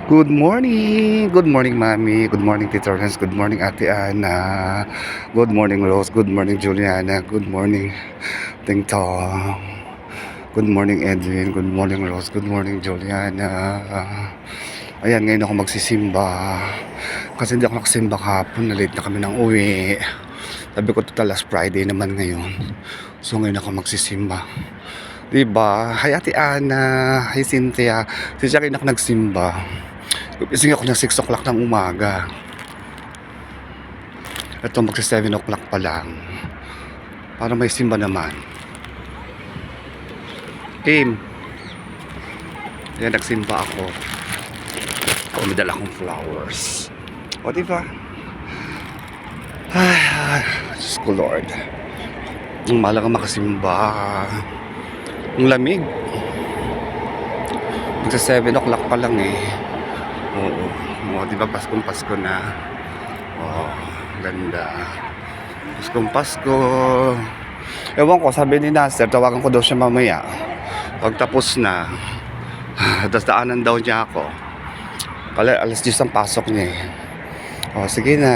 Good morning, Mami. Good morning, Tito Ernest. Good morning, Ate Ana. Good morning, Rose. Good morning, Juliana. Good morning, Ting Tong. Good morning, Edwin. Good morning, Rose. Good morning, Juliana. Ayan, ngayon ako magsisimba. Kasi hindi ako nakasimba kahapon. Na-late na kami ng uwi. Sabi ko, total last Friday naman ngayon. So, ngayon ako magsisimba. Diba? Hi, Ate Ana. Hi, Cynthia. Si Jackie ako nagsimba. Gising ako ng 6 o'clock ng umaga. Ito magsa 7 o'clock pa lang. Para may simba naman. Kim. Yan, nagsimba ako. May dala akong flowers. O, diba? Ay, Diyos ko Lord. Ang mahal ka makasimba. Ang lamig. Magsa 7 o'clock pa lang eh. Oo, diba Pasko na. Oh, ganda. Pasko. Ewan ko, sabi ni Nasser, tawagan ko daw siya mamaya. Pagtapos na, tapos daanan daw niya ako. Kala alas 10 ang pasok niya eh. Oh, sige na.